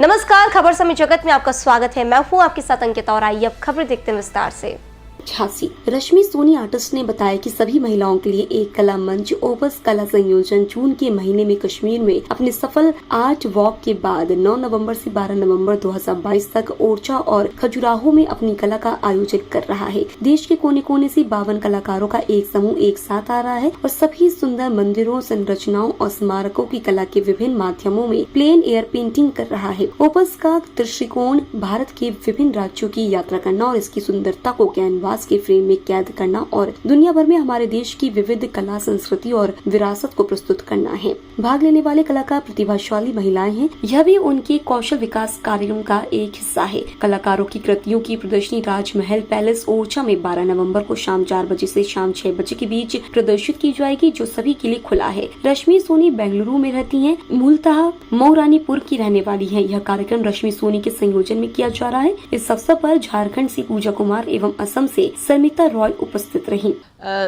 नमस्कार, खबर समय जगत में आपका स्वागत है। मैं हूं आपके साथ अंकिता और आइए अब खबर देखते हैं विस्तार से। झांसी रश्मि सोनी आर्टिस्ट ने बताया कि सभी महिलाओं के लिए एक कला मंच ओपस कला संयोजन जून के महीने में कश्मीर में अपने सफल आर्ट वॉक के बाद 9 नवंबर से 12 नवंबर 2022 तक ओरछा और खजुराहो में अपनी कला का आयोजन कर रहा है। देश के कोने कोने से 52 कलाकारों का एक समूह एक साथ आ रहा है और सभी सुंदर मंदिरों, संरचनाओं और स्मारकों की कला के विभिन्न माध्यमों में प्लेन एयर पेंटिंग कर रहा है। ओपस का दृष्टिकोण भारत के विभिन्न राज्यों की यात्रा करना और इसकी सुंदरता को कैनवास के फ्रेम में कैद करना और दुनिया भर में हमारे देश की विविध कला, संस्कृति और विरासत को प्रस्तुत करना है। भाग लेने वाले कलाकार प्रतिभाशाली महिलाएं हैं। यह भी उनके कौशल विकास कार्यों का एक हिस्सा है। कलाकारों की कृतियों की प्रदर्शनी राजमहल पैलेस ओरछा में 12 नवंबर को शाम 4 बजे से शाम 6 बजे के बीच प्रदर्शित की जाएगी, जो सभी के लिए खुला है। रश्मि सोनी बेंगलुरु में रहती है, मूलतः मऊरानीपुर की रहने वाली है। यह कार्यक्रम रश्मि सोनी के संयोजन में किया जा रहा है। इस अवसर पर झारखंड से पूजा कुमार एवं असम से समिता रॉय उपस्थित रहीं।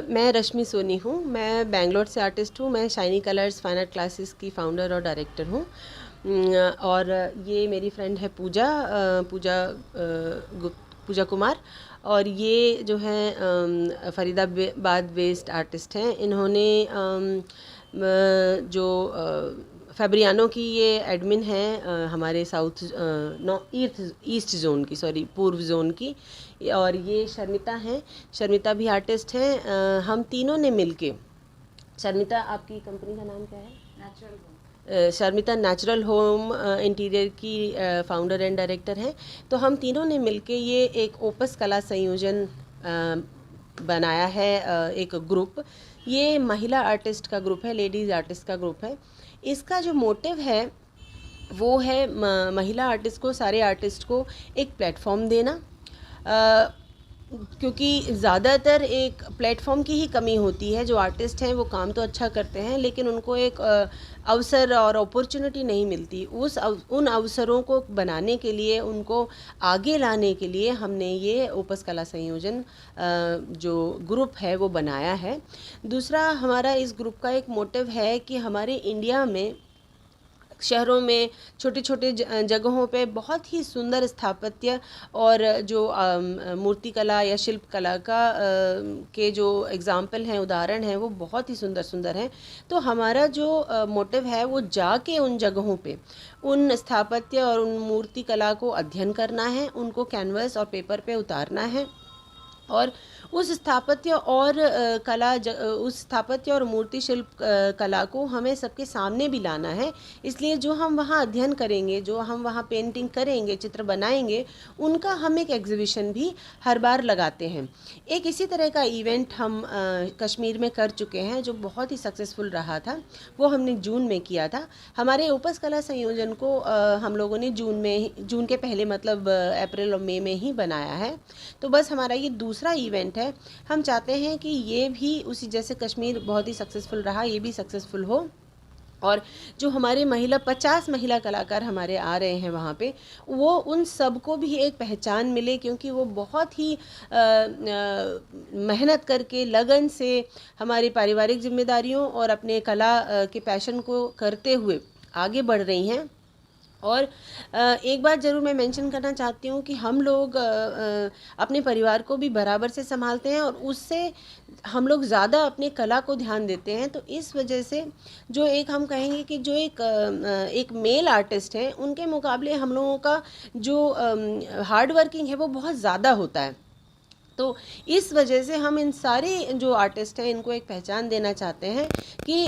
मैं रश्मि सोनी हूँ। मैं बेंगलोर से आर्टिस्ट हूँ। मैं shiny colours fine art classes की फाउंडर और डायरेक्टर हूँ। और ये मेरी फ्रेंड है पूजा कुमार, और ये जो है फरीदाबाद बेस्ड आर्टिस्ट हैं। इन्होंने जो फैब्रियानो की ये एडमिन है हमारे ईस्ट जोन की, पूर्व जोन की। और ये शर्मिता हैं, शर्मिता भी आर्टिस्ट हैं। हम तीनों ने मिलके, शर्मिता आपकी कंपनी का नाम क्या है? Natural home. Sharmita natural home interior की फाउंडर एंड डायरेक्टर हैं। तो हम तीनों ने मिलके ये एक ओपस कला संयोजन बनाया है, एक ग्रुप। ये महिला आर्टिस्ट का ग्रुप है, लेडीज़ आर्टिस्ट का ग्रुप है। इसका जो मोटिव है वो है महिला आर्टिस्ट को, सारे आर्टिस्ट को एक प्लेटफॉर्म देना, क्योंकि ज़्यादातर एक प्लेटफॉर्म की ही कमी होती है। जो आर्टिस्ट हैं वो काम तो अच्छा करते हैं, लेकिन उनको एक अवसर और अपॉर्चुनिटी नहीं मिलती। उन अवसरों को बनाने के लिए, उनको आगे लाने के लिए हमने ये ओपस कला संयोजन जो ग्रुप है वो बनाया है। दूसरा, हमारा इस ग्रुप का एक मोटिव है कि हमारे इंडिया में शहरों में छोटे छोटे जगहों पे बहुत ही सुंदर स्थापत्य और जो मूर्ति कला या शिल्प कला के जो एग्जाम्पल हैं, उदाहरण हैं, वो बहुत ही सुंदर सुंदर हैं। तो हमारा जो मोटिव है वो जाके उन जगहों पे उन स्थापत्य और उन मूर्ति कला को अध्ययन करना है, उनको कैनवस और पेपर पे उतारना है और उस स्थापत्य और मूर्ति शिल्प कला को हमें सबके सामने भी लाना है। इसलिए जो हम वहाँ अध्ययन करेंगे, जो हम वहाँ पेंटिंग करेंगे, चित्र बनाएंगे, उनका हम एक एग्जीबिशन भी हर बार लगाते हैं। एक इसी तरह का इवेंट हम कश्मीर में कर चुके हैं, जो बहुत ही सक्सेसफुल रहा था। वो हमने जून में किया था। हमारे ओपस कला संयोजन को हम लोगों ने जून के पहले, मतलब अप्रैल और मई में ही बनाया है। तो बस हमारा ये दूसरा इवेंट है। हम चाहते हैं कि ये भी उसी जैसे कश्मीर बहुत ही सक्सेसफुल रहा, ये भी सक्सेसफुल हो। और जो हमारे 50 महिला कलाकार हमारे आ रहे हैं वहाँ पे, वो उन सबको भी एक पहचान मिले, क्योंकि वो बहुत ही मेहनत करके, लगन से हमारी पारिवारिक जिम्मेदारियों और अपने कला के पैशन को करते हुए आगे बढ़ रही हैं। और एक बात ज़रूर मैं मेंशन करना चाहती हूँ कि हम लोग अपने परिवार को भी बराबर से संभालते हैं और उससे हम लोग ज़्यादा अपने कला को ध्यान देते हैं। तो इस वजह से जो एक हम कहेंगे कि जो एक मेल आर्टिस्ट है, उनके मुकाबले हम लोगों का जो हार्ड वर्किंग है वो बहुत ज़्यादा होता है। तो इस वजह से हम इन सारे जो आर्टिस्ट हैं इनको एक पहचान देना चाहते हैं कि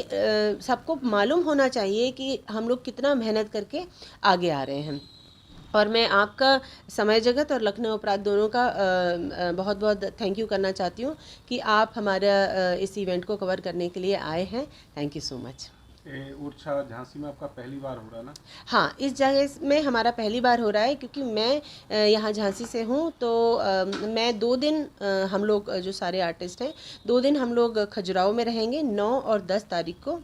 सबको मालूम होना चाहिए कि हम लोग कितना मेहनत करके आगे आ रहे हैं। और मैं आपका समय जगत और लखनऊ अपराध दोनों का बहुत बहुत थैंक यू करना चाहती हूँ कि आप हमारा इस इवेंट को कवर करने के लिए आए हैं। Thank you so much. Orchha Jhansi में आपका पहली बार हो रहा है ना? हाँ, इस जगह में हमारा पहली बार हो रहा है, क्योंकि मैं यहाँ झांसी से हूँ। तो मैं 2 दिन, हम लोग जो सारे आर्टिस्ट हैं, 2 दिन हम लोग खजुराहो में रहेंगे, 9 और 10 तारीख को,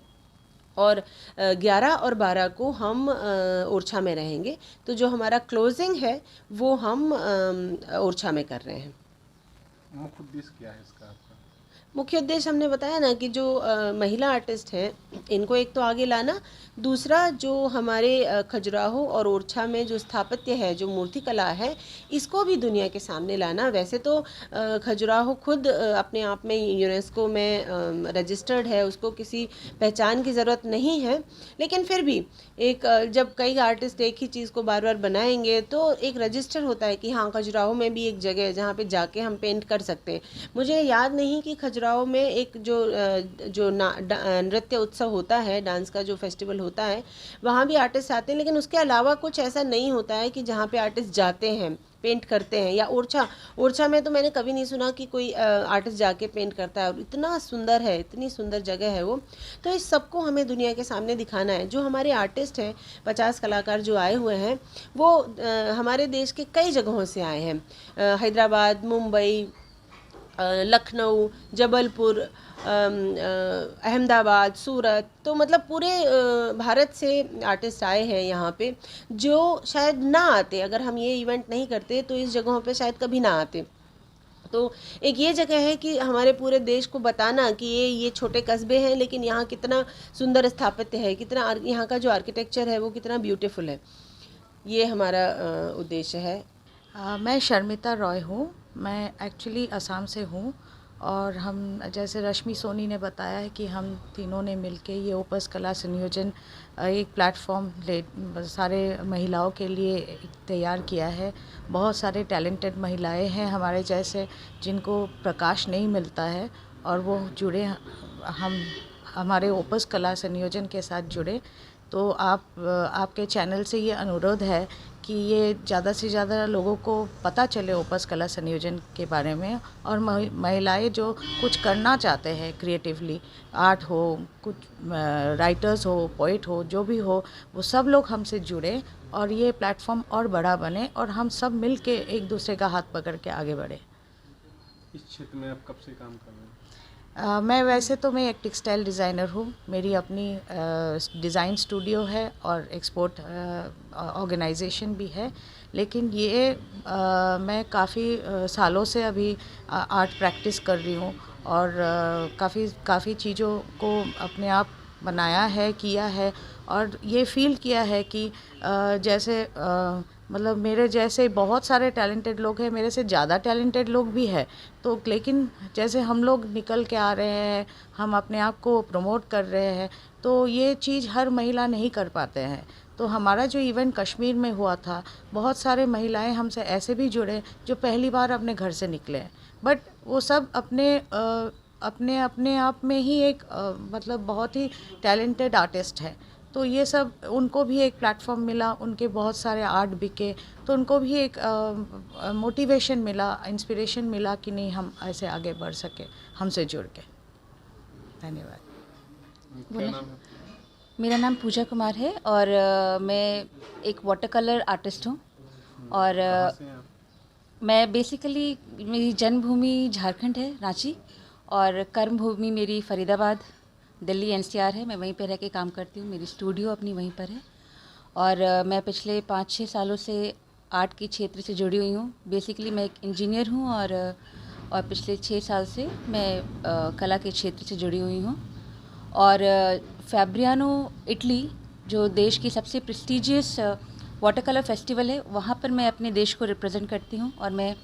और 11 और 12 को हम ओरछा में रहेंगे। तो जो हमारा क्लोजिंग है वो हम ओरछा में कर रहे हैं। मुख्य उद्देश्य क्या है इसका आपका? मुख्य उद्देश्य हमने बताया ना कि जो महिला आर्टिस्ट हैं इनको एक तो आगे लाना, दूसरा जो हमारे खजुराहो और ओरछा में जो स्थापत्य है, जो मूर्ति कला है, इसको भी दुनिया के सामने लाना। वैसे तो खजुराहो खुद अपने आप में यूनेस्को में रजिस्टर्ड है, उसको किसी पहचान की ज़रूरत नहीं है, लेकिन फिर भी एक जब कई आर्टिस्ट एक ही चीज़ को बार बार बनाएंगे तो एक रजिस्टर होता है कि हाँ, खजुराहो में भी एक जगह है जहाँ पे जाके हम पेंट कर सकते हैं। मुझे याद नहीं कि खजुराहो में एक जो नृत्य उत्सव होता है, डांस का जो फेस्टिवल होता है, वहाँ भी आर्टिस्ट आते हैं, लेकिन उसके अलावा कुछ ऐसा नहीं होता है कि जहाँ पे आर्टिस्ट जाते हैं पेंट करते हैं। या ओरछा में तो मैंने कभी नहीं सुना कि कोई आर्टिस्ट जाके पेंट करता है, और इतना सुंदर है, इतनी सुंदर जगह है वो। तो इस सबको हमें दुनिया के सामने दिखाना है। जो हमारे आर्टिस्ट हैं, 50 कलाकार जो आए हुए हैं, वो हमारे देश के कई जगहों से आए हैं, हैदराबाद, मुंबई, लखनऊ, जबलपुर, अहमदाबाद, सूरत, तो मतलब पूरे भारत से आर्टिस्ट आए हैं यहाँ पे, जो शायद ना आते, अगर हम ये इवेंट नहीं करते तो इस जगहों पे शायद कभी ना आते। तो एक ये जगह है कि हमारे पूरे देश को बताना कि ये छोटे कस्बे हैं, लेकिन यहाँ कितना सुंदर स्थापत्य है, कितना यहाँ का जो आर्किटेक्चर है वो कितना ब्यूटीफुल है। ये हमारा उद्देश्य है। मैं शर्मिता रॉय हूँ। मैं एक्चुअली असम से हूँ, और हम, जैसे रश्मि सोनी ने बताया है कि हम तीनों ने मिलके ये ओपस कला संयोजन एक प्लेटफॉर्म सारे महिलाओं के लिए तैयार किया है। बहुत सारे टैलेंटेड महिलाएं हैं हमारे जैसे, जिनको प्रकाश नहीं मिलता है, और वो जुड़े, हम हमारे ओपस कला संयोजन के साथ जुड़े। तो आपके चैनल से ये अनुरोध है कि ये ज़्यादा से ज़्यादा लोगों को पता चले ओपस कला संयोजन के बारे में, और महिलाएं जो कुछ करना चाहते हैं क्रिएटिवली, आर्ट हो, कुछ राइटर्स हो, पोइट हो, जो भी हो, वो सब लोग हमसे जुड़े और ये प्लेटफॉर्म और बड़ा बने, और हम सब मिल के एक दूसरे का हाथ पकड़ के आगे बढ़े। इस क्षेत्र में आप कब से काम कर रहे हैं? मैं वैसे तो मैं एक टेक्सटाइल डिज़ाइनर हूँ। मेरी अपनी डिज़ाइन स्टूडियो है और एक्सपोर्ट ऑर्गेनाइजेशन भी है, लेकिन ये मैं काफ़ी सालों से अभी आर्ट प्रैक्टिस कर रही हूँ, और काफ़ी चीज़ों को अपने आप बनाया है, किया है, और ये फील किया है कि जैसे मतलब मेरे जैसे बहुत सारे टैलेंटेड लोग हैं, मेरे से ज़्यादा टैलेंटेड लोग भी हैं, तो लेकिन जैसे हम लोग निकल के आ रहे हैं, हम अपने आप को प्रमोट कर रहे हैं, तो ये चीज़ हर महिला नहीं कर पाते हैं। तो हमारा जो इवेंट कश्मीर में हुआ था, बहुत सारे महिलाएं हमसे ऐसे भी जुड़े जो पहली बार अपने घर से निकले हैं, बट वो सब अपने आप में ही एक मतलब बहुत ही टैलेंटेड आर्टिस्ट है। तो ये सब, उनको भी एक प्लेटफॉर्म मिला, उनके बहुत सारे आर्ट बिके, तो उनको भी एक मोटिवेशन मिला, इंस्पिरेशन मिला कि नहीं, हम ऐसे आगे बढ़ सके हमसे जुड़ के। धन्यवाद। क्या नाम है? मेरा नाम पूजा कुमार है, और मैं एक वाटर कलर आर्टिस्ट हूँ, और कहाँ से हैं आप? मैं बेसिकली, मेरी जन्मभूमि झारखंड है, रांची, और कर्मभूमि मेरी फरीदाबाद, दिल्ली एनसीआर है। मैं वहीं पर रह के काम करती हूँ, मेरी स्टूडियो अपनी वहीं पर है, और मैं पिछले 5-6 सालों से आर्ट के क्षेत्र से जुड़ी हुई हूँ। बेसिकली मैं एक इंजीनियर हूँ, और पिछले 6 साल से मैं कला के क्षेत्र से जुड़ी हुई हूँ। और फैब्रियानो इटली, जो देश की सबसे प्रेस्टिजियस वाटर कलर फेस्टिवल है, वहाँ पर मैं अपने देश को रिप्रेजेंट करती हूँ, और मैं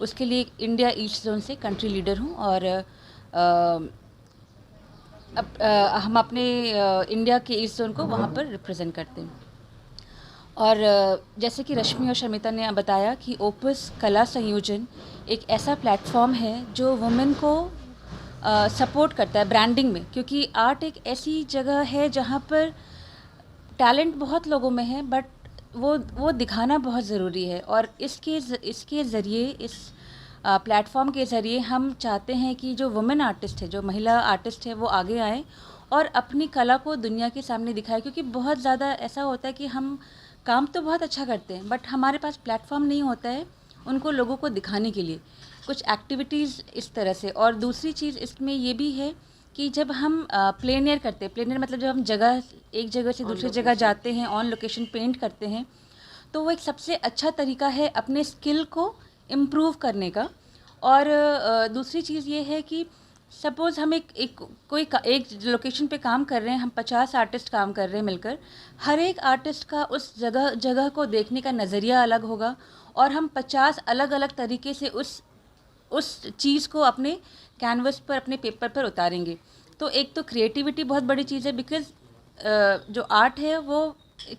उसके लिए इंडिया ईस्ट जोन से कंट्री लीडर हूँ। और हम अपने इंडिया के ईस्ट जोन को वहाँ पर रिप्रेजेंट करते हैं। और जैसे कि रश्मि और शर्मिता ने बताया कि ओपस कला संयोजन एक ऐसा प्लेटफॉर्म है जो वुमेन को सपोर्ट करता है ब्रांडिंग में, क्योंकि आर्ट एक ऐसी जगह है जहाँ पर टैलेंट बहुत लोगों में है, बट वो दिखाना बहुत ज़रूरी है। और इसके ज़रिए, इस प्लेटफॉर्म के ज़रिए हम चाहते हैं कि जो वुमेन आर्टिस्ट है, जो महिला आर्टिस्ट है, वो आगे आए और अपनी कला को दुनिया के सामने दिखाए। क्योंकि बहुत ज़्यादा ऐसा होता है कि हम काम तो बहुत अच्छा करते हैं, बट हमारे पास प्लेटफॉर्म नहीं होता है उनको लोगों को दिखाने के लिए, कुछ एक्टिविटीज़ इस तरह से। और दूसरी चीज़ इसमें ये भी है कि जब हम प्लेन एयर करते हैं, प्लेन एयर मतलब जब हम एक जगह से दूसरी जगह जाते हैं, ऑन लोकेशन पेंट करते हैं, तो वो एक सबसे अच्छा तरीका है अपने स्किल को इम्प्रूव करने का। और दूसरी चीज़ ये है कि सपोज़ हम एक लोकेशन पे काम कर रहे हैं, हम 50 आर्टिस्ट काम कर रहे हैं मिलकर। हर एक आर्टिस्ट का उस जगह को देखने का नज़रिया अलग होगा और हम 50 अलग अलग तरीके से उस चीज़ को अपने कैनवस पर, अपने पेपर पर उतारेंगे। तो एक तो क्रिएटिविटी बहुत बड़ी चीज़ है, बिकॉज़ जो आर्ट है वो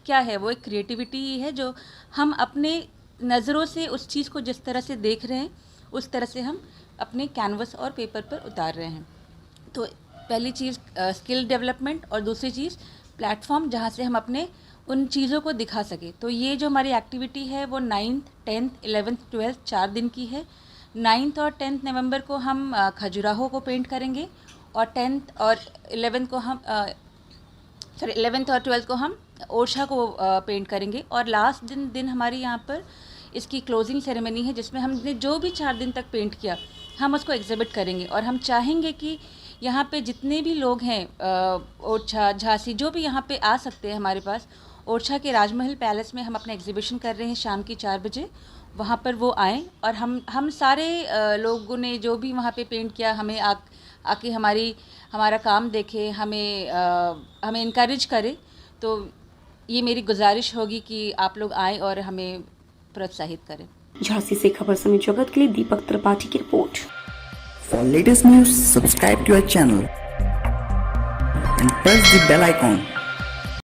क्या है, वो एक क्रिएटिविटी ही है जो हम अपने नज़रों से उस चीज़ को जिस तरह से देख रहे हैं उस तरह से हम अपने कैनवस और पेपर पर उतार रहे हैं। तो पहली चीज़ स्किल डेवलपमेंट और दूसरी चीज़ प्लेटफॉर्म जहाँ से हम अपने उन चीज़ों को दिखा सके। तो ये जो हमारी एक्टिविटी है वो 9th, 10th, 11th, 12th 4 दिन की है। 9th और 10th नवंबर को हम खजुराहो को पेंट करेंगे और 10th और 11th को हम 11th और 12th को हम ओरछा को पेंट करेंगे। और लास्ट दिन हमारी यहाँ पर इसकी क्लोजिंग सेरेमनी है, जिसमें हमने जो भी 4 दिन तक पेंट किया हम उसको एग्जिबिट करेंगे। और हम चाहेंगे कि यहाँ पे जितने भी लोग हैं, ओरछा, झांसी, जो भी यहाँ पे आ सकते हैं हमारे पास, ओरछा के राजमहल पैलेस में हम अपना एग्जीबिशन कर रहे हैं शाम की 4 बजे। वहाँ पर वो आएँ और हम सारे लोगों ने जो भी वहाँ पे पेंट किया हमें आके हमारा काम देखे, हमें इनकरेज करे। तो ये मेरी गुजारिश होगी कि आप लोग आएँ और हमें प्रोत्साहित करें। झांसी से खबर समय जगत के लिए दीपक त्रिपाठी की report. For latest news, subscribe to our channel and press the bell icon